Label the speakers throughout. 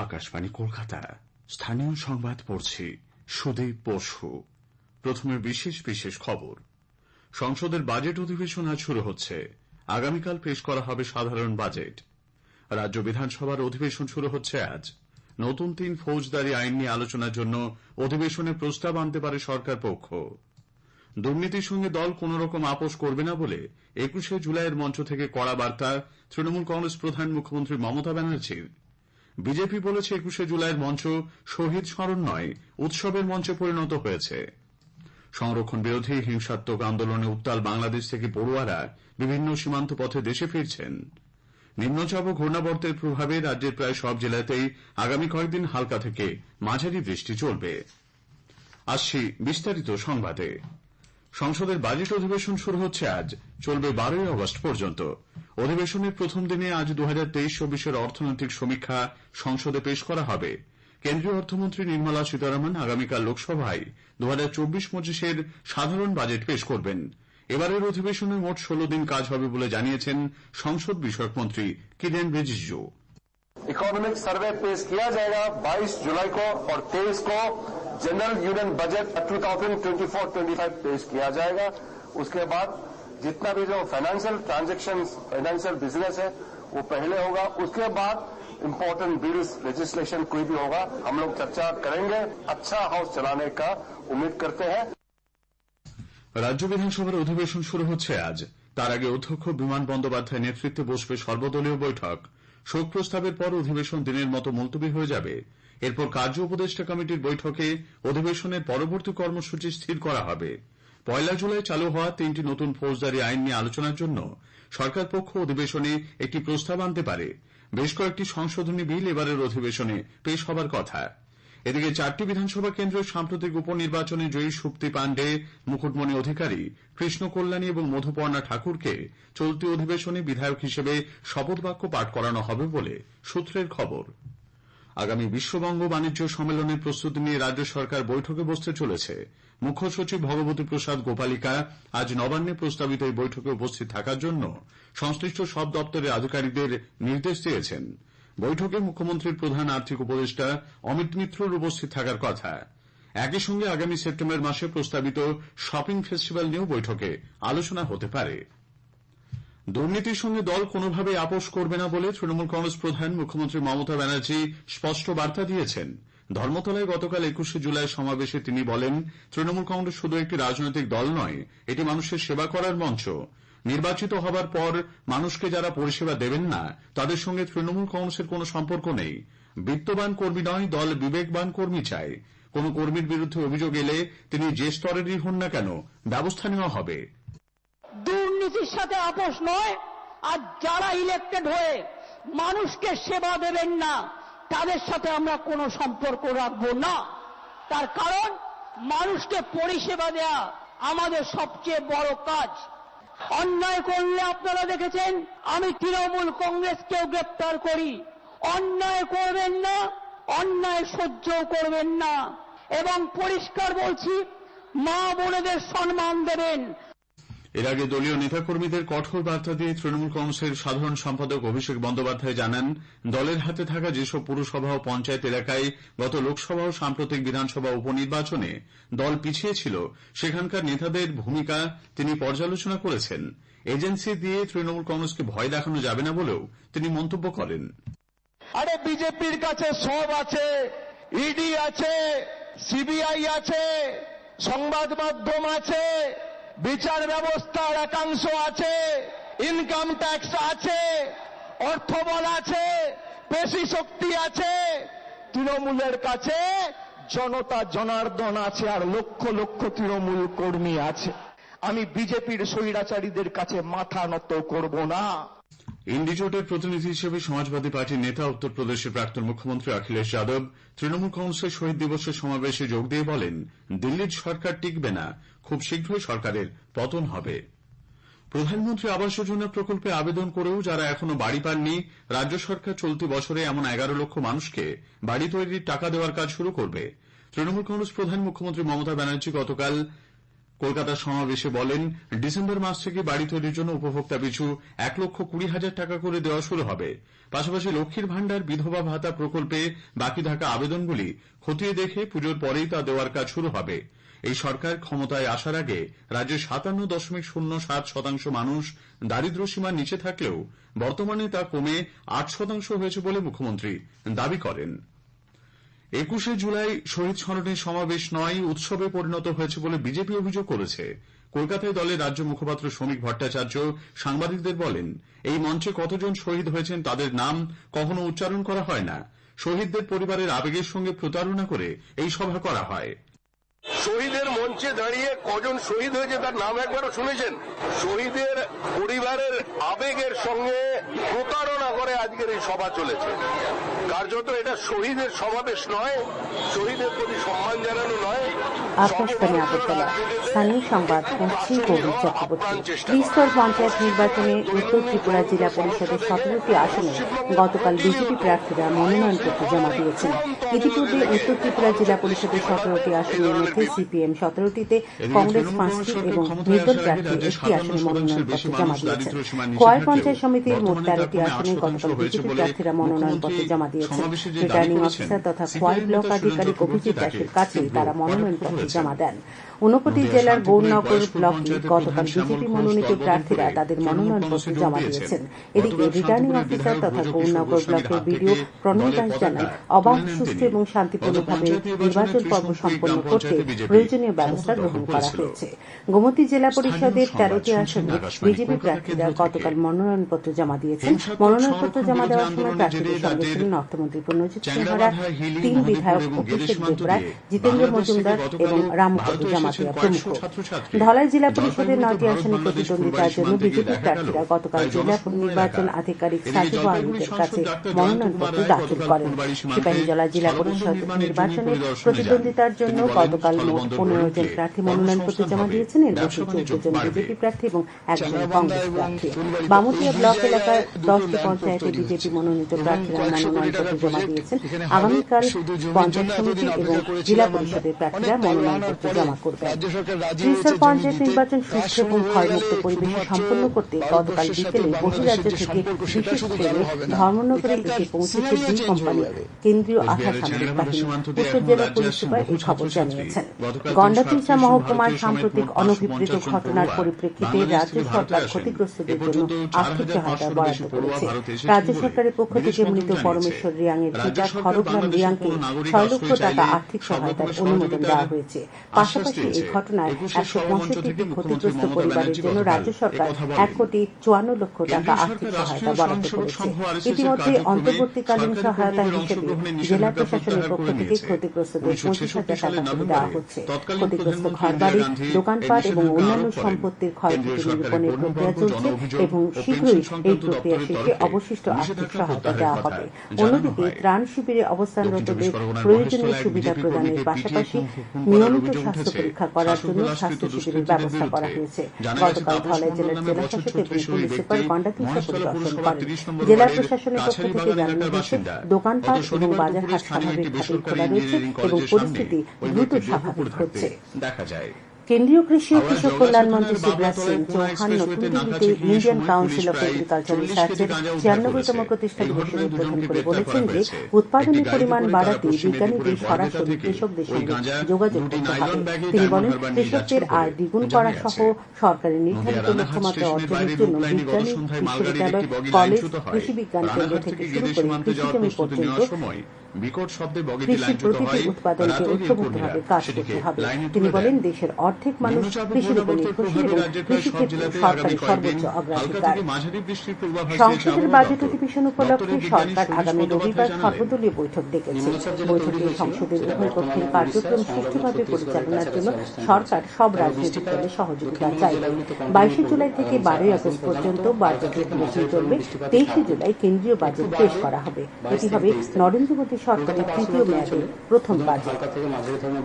Speaker 1: আকাশবাণী কলকাতা, স্থানীয় সংবাদ পড়ছি সুদীপ বসু। প্রথমে বিশেষ বিশেষ খবর। সংসদের বাজেট অধিবেশন আজ শুরু হচ্ছে। আগামীকাল পেশ করা হবে সাধারণ বাজেট। রাজ্য বিধানসভার অধিবেশন শুরু হচ্ছে আজ। নতুন 3 ফৌজদারি আইন নিয়ে আলোচনার জন্য অধিবেশনে প্রস্তাব আনতে পারে সরকার পক্ষ। দুর্নীতির সঙ্গে দল কোন রকম আপোষ করবে না বলে 21শে জুলাইয়ের মঞ্চ থেকে কড়া বার্তা তৃণমূল কংগ্রেস প্রধান মুখ্যমন্ত্রী মমতা ব্যানার্জির। বিজেপি বলেছে 21শে জুলাইয়ের মঞ্চ শহীদ স্মরণ নয়, উৎসবের মঞ্চে পরিণত হয়েছে। সংরক্ষণ বিরোধী হিংসাত্মক আন্দোলনে উত্তাল বাংলাদেশ থেকে পড়ুয়ারা বিভিন্ন সীমান্ত পথে দেশে ফিরছেন। নিম্নচাপ ও ঘূর্ণাবর্তের প্রভাবে রাজ্যের প্রায় সব জেলাতেই আগামী কয়েকদিন হালকা থেকে মাঝারি বৃষ্টি চলবে। আসছি বিস্তারিত সংবাদে। সংসদের বাজেট অধিবেশন শুরু হচ্ছে আজ, চলবে 12ই আগস্ট পর্যন্ত। অধিবেশনের প্রথম দিনে আজ 2023-24 অর্থনৈতিক সমীক্ষা সংসদে পেশ করা হবে। কেন্দ্রীয় অর্থমন্ত্রী নির্মলা সীতারমণ আগামীকাল লোকসভায় 2024-25 সাধারণ বাজেট পেশ করবেন। এবারের অধিবেশনে মোট 16 দিন কাজ হবে বলে জানিয়েছেন সংসদ বিষয়ক মন্ত্রী কিরেন রিজিজু।
Speaker 2: इकोनॉमिक सर्वे पेश किया जाएगा 22 जुलाई को और 23 को जनरल यूनियन बजट 2024-25 पेश किया जाएगा। उसके बाद जितना भी जो फाइनेंशियल ट्रांजैक्शन, फाइनेंशियल बिजनेस है वो पहले होगा। उसके बाद इम्पोर्टेंट बिल्स, लेजिस्लेशन कोई भी होगा, हम लोग चर्चा करेंगे। अच्छा हाउस चलाने का उम्मीद करते हैं।
Speaker 1: রাজ্য বিধানসভার অধিবেশন শুরু হচ্ছে আজ। তার আগে অধ্যক্ষ বিমান বন্দ্যোপাধ্যায় নেতৃত্বে বসবে সর্বদলীয় বৈঠক। শোক প্রস্তাবের পর অধিবেশন দিনের মতো মুলতবি হয়ে যাবে। এরপর কার্য উপদেষ্টা কমিটির বৈঠকে অধিবেশনের পরবর্তী কর্মসূচি স্থির করা হবে। 1 জুলাই চালু হওয়া 3টি নতুন ফৌজদারি আইন নিয়ে আলোচনার জন্য সরকার পক্ষ অধিবেশনে একটি প্রস্তাব আনতে পারে। বেশ কয়েকটি সংশোধনী বিল এবারের অধিবেশনে পেশ হবার কথা। এদিকে 4টি বিধানসভা কেন্দ্রের সাম্প্রতিক উপনির্বাচনে জয়ী সুপ্তি পাণ্ডে, মুকুটমণি অধিকারী, কৃষ্ণ কল্যাণী এবং মধুপর্ণা ঠাকুরকে চলতি অধিবেশনে বিধায়ক হিসেবে শপথ বাক্য পাঠ করানো হবে বলে সূত্রের খবর। আগামী বিশ্ববঙ্গ বাণিজ্য সম্মেলনের প্রস্তুতি নিয়ে রাজ্য সরকার বৈঠকে বসতে চলেছে। মুখ্য সচিব ভগবতী প্রসাদ গোপালিকা আজ নবান্নে প্রস্তাবিত এই বৈঠকে উপস্থিত থাকার জন্য সংশ্লিষ্ট সব দপ্তরের আধিকারিকদের নির্দেশ দিয়েছেন। বৈঠকে মুখ্যমন্ত্রীর প্রধান আর্থিক উপদেষ্টা অমিত মিত্রর উপস্থিত থাকার কথা। একই সঙ্গে আগামী সেপ্টেম্বর মাসে প্রস্তাবিত শপিং ফেস্টিভ্যাল নিয়েও বৈঠকে আলোচনা হতে পারে। দুর্নীতির সঙ্গে দল কোনোভাবেই আপোষ করবে না বলে তৃণমূল কংগ্রেস প্রধান মুখ্যমন্ত্রী মমতা ব্যানার্জি স্পষ্ট বার্তা দিয়েছেন। ধর্মতলায় গতকাল 21শে জুলাই সমাবেশে তিনি বলেন, তৃণমূল কংগ্রেস শুধু একটি রাজনৈতিক দল নয়, এটি মানুষের সেবা করার মঞ্চ। নির্বাচিত হবার পর মানুষকে যারা পরিষেবা দেবেন না তাদের সঙ্গে তৃণমূল কংগ্রেসের কোনো সম্পর্ক নেই। বিত্তবান কর্মী নয়, দল বিবেকবান কর্মী চায়। কোন কর্মীর বিরুদ্ধে অভিযোগ এলে তিনি যে স্তরেরই হন না কেন ব্যবস্থা নেওয়া হবে।
Speaker 3: দুর্নীতির সাথে আপোষ নয়, আর যারা ইলেক্টেড হয়ে মানুষকে সেবা দেবেন না তাদের সাথে আমরা কোনো সম্পর্ক রাখবো না। তার কারণ মানুষকে পরিষেবা দেয়া আমাদের সবচেয়ে বড় কাজ। অন্যায় করলে আপনারা দেখেছেন আমি তৃণমূল কংগ্রেসকেও গ্রেপ্তার করি। অন্যায় করবেন না, অন্যায় সহ্য করবেন না, এবং পরিষ্কার বলছি মা বোনেদের সম্মান দেবেন।
Speaker 1: এর আগে দলীয় নেতাকর্মীদের কঠোর বার্তা দিয়ে তৃণমূল কংগ্রেসের সাধারণ সম্পাদক অভিষেক বন্দ্যোপাধ্যায় জানান, দলের হাতে থাকা যেসব পুরসভা ও পঞ্চায়েত এলাকায় গত লোকসভা ও সাম্প্রতিক বিধানসভা উপনির্বাচনে দল পিছিয়ে ছিল সেখানকার নেতাদের ভূমিকা তিনি পর্যালোচনা করেছেন। এজেন্সি দিয়ে তৃণমূল কংগ্রেসকে ভয় দেখানো যাবে না বলেও তিনি মন্তব্য করেন।
Speaker 2: আরে বিজেপির কাছে সব আছে, ইডি আছে, সিবিআই আছে, সংবাদ মাধ্যম আছে, বিচার ব্যবস্থার একাংশ আছে, ইনকাম ট্যাক্স আছে, অর্থবল আছে, পেশি শক্তি আছে। তৃণমূলের কাছে জনতা জনার্দন আছে আর লক্ষ লক্ষ তৃণমূল কর্মী আছে। আমি বিজেপির স্বৈরাচারীদের কাছে মাথা নত করব না।
Speaker 1: ইন্ডি জোটের প্রতিনিধি হিসেবে সমাজবাদী পার্টির নেতা উত্তরপ্রদেশের প্রাক্তন মুখ্যমন্ত্রী অখিলেশ যাদব তৃণমূল কংগ্রেসের শহীদ দিবসের সমাবেশে যোগ দিয়ে বলেন, দিল্লির সরকার টিকবে না, খুব শীঘ্রই সরকারের পতন হবে। প্রধানমন্ত্রী আবাস যোজনা প্রকল্পে আবেদন করেও যারা এখনো বাড়ি পাননি, রাজ্য সরকার চলতি বছরে এমন 11 লক্ষ মানুষকে বাড়ি তৈরির টাকা দেওয়ার কাজ শুরু করবে। তৃণমূল কংগ্রেস প্রধান মুখ্যমন্ত্রী মমতা ব্যানার্জি গতকাল কলকাতার সমাবেশে বলেন, ডিসেম্বর মাস থেকে বাড়ি তৈরির জন্য উপভোক্তা পিছু 1,20,000 টাকা করে দেওয়া শুরু হবে। পাশাপাশি লক্ষ্মীর ভাণ্ডার, বিধবা ভাতা প্রকল্পে বাকি থাকা আবেদনগুলি খতিয়ে দেখে পুজোর পরেই তা দেওয়ার কাজ শুরু হবে। এই সরকার ক্ষমতায় আসার আগে রাজ্যে 57.07% মানুষ দারিদ্র্য সীমার নিচে থাকলেও বর্তমানে তা কমে 8% হয়েছে বলে মুখ্যমন্ত্রী দাবি করেন। 21শে জুলাই শহীদ স্মরণের সমাবেশ নয়, উৎসবে পরিণত হয়েছে বলে বিজেপি অভিযোগ করেছে। কলকাতায় দলের রাজ্য মুখপাত্র শ্রমিক ভট্টাচার্য সাংবাদিকদের বলেন, এই মঞ্চে কতজন শহীদ হয়েছেন তাদের নাম কখনো উচ্চারণ করা হয় না। শহীদদের পরিবারের আবেগের সঙ্গে প্রতারণা করে এই সভা করা হয়।
Speaker 4: শহীদের মঞ্চে দাঁড়িয়ে কজন শহীদ হয়েছে তার নাম একবারও শুনেছেন? শহীদের পরিবারের আবেগের সঙ্গে প্রতারণা করে আজকের এই সভা চলেছে। কার্যত এটা শহীদের সমাবেশ নয়, শহীদের প্রতি সম্মান জানানো নয়।
Speaker 5: আকাশবাণী আগরতলা, স্থানীয় সংবাদ পড়ছি গৌরী চক্রবর্তী। ত্রিস্তর পঞ্চায়েত নির্বাচনে উত্তর ত্রিপুরা জেলা পরিষদের 17টি আসনে গতকাল বিজেপি প্রার্থীরা মনোনয়নপত্র জমা দিয়েছেন। ইতিপূর্বে উত্তর ত্রিপুরা জেলা পরিষদের 17টি আসনের মধ্যে সিপিএম 17টিতে, কংগ্রেস 5টি এবং নির্দল প্রার্থী 1টি আসনে মনোনয়নপত্র জমা দিয়েছেন। খোয়াই পঞ্চায়েত সমিতির মোট 13টি আসনে গতকাল বিজেপি প্রার্থীরা মনোনয়নপত্র জমা দিয়েছেন। রিটার্নিং অফিসার তথা খোয়াই ব্লক আধিকারিক অভিজিৎ দাসের কাছেই তারা মনোনয়নপত্র জমা দেন। ঊনকোটি জেলার গৌরনগর ব্লকে গতকাল বিজেপি মনোনীত প্রার্থীরা তাদের মনোনয়নপত্র জমা দিয়েছেন। এদিকে রিটার্নিং অফিসার তথা গৌরনগর ব্লকের বিডিও প্রণয় দাস জানান, অবাধ, সুষ্ঠু এবং শান্তিপূর্ণভাবে নির্বাচন পর্ব সম্পন্ন করতে প্রয়োজনীয় ব্যবস্থা গ্রহণ করা হয়েছে। গোমতী জেলা পরিষদের 13টি আসনে বিজেপি প্রার্থীরা গতকাল মনোনয়নপত্র জমা দিয়েছেন। মনোনয়নপত্র জমা দেওয়ার সময় প্রার্থীদের সঙ্গে ছিলেন অর্থমন্ত্রী প্রণজিৎ সিংহরা, 3 বিধায়ক অভিষেক দেবরায়, জিতেন্দ্র মজুমদার এবং রামপদ জামাতিয়া প্রমুখ। ধলাই জেলা পরিষদের 9টি আসনে প্রতিদ্বন্দ্বিতার জন্য বিজেপি প্রার্থীরা গতকাল জেলা নির্বাচন আধিকারিক সাজু আহমেদের কাছে মনোনয়নপত্র দাখিল করেন। সিপাহীজলা জেলা পরিষদ নির্বাচনে প্রতিদ্বন্দ্বিতার জন্য গতকাল মোট 15 জন প্রার্থী মনোনয়নপত্র জমা দিয়েছেন। এর মধ্যে 14 জন বিজেপি প্রার্থী এবং 1 জন কংগ্রেস প্রার্থী। বামুটিয়া ব্লক এলাকার 10টি পঞ্চায়েতে বিজেপি মনোনীত প্রার্থীরা মনোনয়নপত্র জমা দিয়েছেন। আগামীকাল পঞ্চায়েত সমিতি এবং জেলা পরিষদের প্রার্থীরা মনোনয়নপত্র জমা করবেন। ত্রিস্তর পঞ্চায়েত নির্বাচন সুষ্ঠু এবং ভয়মুক্ত পরিবেশে সম্পন্ন করতে গতকাল বিকেলে বহিরাজ্য থেকে বিশেষ ট্রেনে ধর্মনগরে এসে পৌঁছেছে 2 কোম্পানি কেন্দ্রীয় আধার সামরিক বাহিনী। উত্তর জেলা পুলিশ সুপার এই খবর জানিয়েছেন। গন্ডাচিঞ্চা মহকুমার সাম্প্রতিক অনভিপ্রেত ঘটনার পরিপ্রেক্ষিতে রাজ্য সরকার ক্ষতিগ্রস্তদের জন্য আর্থিক সহায়তা বরাদ্দ করেছে। রাজ্য সরকারের পক্ষ থেকে মৃত পরমেশ্বর রিয়াংয়ের পিতা খড়গ্রাম রিয়াংকে 6 লক্ষ টাকা আর্থিক সহায়তার অনুমোদন দেওয়া হয়েছে। পাশাপাশি এই ঘটনায় 165টি ক্ষতিগ্রস্ত পরিবারের জন্য রাজ্য সরকার 1,54 লক্ষ টাকা আর্থিক সহায়তা বরাদ্দ করেছে। ইতিমধ্যে অন্তর্বর্তীকালীন সহায়তা হিসেবে জেলা প্রশাসনের পক্ষ থেকে ক্ষতিগ্রস্তদের 25,000 টাকা করে দেওয়া হচ্ছে। ক্ষতিগ্রস্ত ঘরবাড়ি, দোকানপাট এবং অন্যান্য সম্পত্তির ক্ষয়ক্ষতি নিরূপণের প্রক্রিয়া চলছে এবং শীঘ্রই এই প্রক্রিয়া শেষে অবশিষ্ট আর্থিক সহায়তা দেওয়া হবে। অন্যদিকে ত্রাণ শিবিরে অবস্থানরতদের প্রয়োজনীয় সুবিধা প্রদানের পাশাপাশি নিয়মিত স্বাস্থ্য পরীক্ষা করার জন্য স্বাস্থ্য শিবিরের ব্যবস্থা করা হয়েছে। গতকাল ধলাই জেলার জেলাশাসক এবং পুলিশ সুপার গন্ডাচিঞ্চা পরিদর্শন করেন। জেলা প্রশাসনের পক্ষ থেকে জানানো হয়েছে, দোকানপাট এবং বাজারহাট স্বাভাবিকভাবে খোলা রয়েছে এবং পরিস্থিতি দ্রুত স্বাভাবিক হচ্ছে। কেন্দ্রীয় কৃষি ও কৃষক কল্যাণ মন্ত্রী শিবরাজ সিং চৌহান নতুন দিল্লিতে ইন্ডিয়ান কাউন্সিল অফ এগ্রিকালচার রিসার্চের 96তম প্রতিষ্ঠা দিবসের উদ্বোধন করে বলেছেন যে উৎপাদনের পরিমাণ বাড়াতে বিজ্ঞানীদের সরাসরি কৃষকদের সঙ্গে যোগাযোগ করতে হবে। তিনি বলেন, কৃষকদের আয় দ্বিগুণ করা সহ সরকারের নির্ধারিত লক্ষ্যমাত্রা অর্জনের জন্য বিজ্ঞানী বিশ্ববিদ্যালয়, কলেজ, কৃষি বিজ্ঞান কেন্দ্র থেকে শুরু করে কৃষি জমি পর্যন্ত কৃষি প্রতিটি উৎপাদনকে ঐক্যবদ্ধভাবে কাজ করতে হবে। তিনি বলেন, দেশের অর্ধেক মানুষ কৃষির উপর নির্ভরশীল এবং কৃষিক্ষেত্রে সরকারের সর্বোচ্চ অগ্রাধিকার। সংসদের বাজেট অধিবেশন উপলক্ষে সরকার আগামী রবিবার সর্বদলীয় বৈঠক ডেকেছে। বৈঠকে সংসদের উভয় কক্ষের কার্যক্রম সুষ্ঠুভাবে পরিচালনার জন্য সরকার সব রাজনৈতিক দলের সহযোগিতা চাইবে। 22 জুলাই থেকে 12 আগস্ট পর্যন্ত বাজেট অধিবেশন চলবে। 23 জুলাই কেন্দ্রীয় বাজেট পেশ করা হবে। এটি হবে নরেন্দ্র মোদী সরকারের তৃতীয় মেয়াদে প্রথম বাজেট।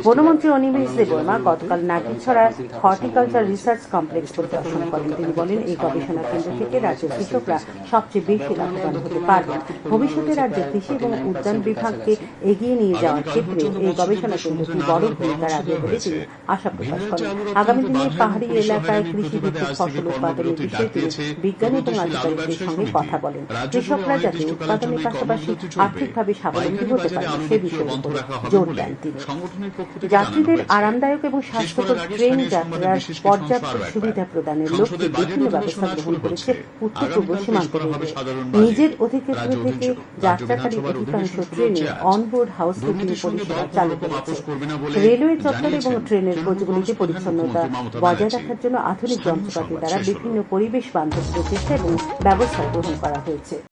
Speaker 5: বনমন্ত্রী অনিমেষ দেববর্মা গতকাল নাগিছড়া হর্টিকালচার রিসার্চ কমপ্লেক্স পরিদর্শন করেন। তিনি বলেন, এই গবেষণা কেন্দ্র থেকে রাজ্যের কৃষকরা সবচেয়ে বেশি লাভবান হতে পারবেন। ভবিষ্যতে রাজ্যের কৃষি এবং উদ্যান বিভাগকে এগিয়ে নিয়ে যাওয়ার ক্ষেত্রে এই গবেষণা কেন্দ্রটি বড় ভূমিকা রাখবে বলে তিনি আশা প্রকাশ করেন। আগামী দিনে পাহাড়ি এলাকায় কৃষিভিত্তিক ফসল উৎপাদনের বিষয়ে তিনি বিজ্ঞানী এবং আধিকারিকদের সঙ্গে কথা বলেন। কৃষকরা যাতে উৎপাদনের পাশাপাশি আর্থিকভাবে স্বাবলম্বী হতে পারে সে বিষয়ে জোর দেন তিনি। যাত্রীদের আরামদায়ক এবং স্বাস্থ্যকর ট্রেন যাত্রার পর্যাপ্ত সুবিধা প্রদানের লক্ষ্যে বিভিন্ন ব্যবস্থা গ্রহণ করেছে উত্তর পূর্ব সীমান্ত রেলওয়ে। নিজের অধিক্ষেত্র থেকে যাত্রাকারী অধিকাংশ ট্রেনে অনবোর্ড হাউসকিপিং পরিষেবা চালু করেছে। রেলওয়ে চত্বর এবং ট্রেনের কোচগুলিতে পরিচ্ছন্নতা বজায় রাখার জন্য আধুনিক যন্ত্রপাতি দ্বারা বিভিন্ন পরিবেশ বান্ধব প্রচেষ্টা এবং ব্যবস্থা গ্রহণ করা হয়েছে।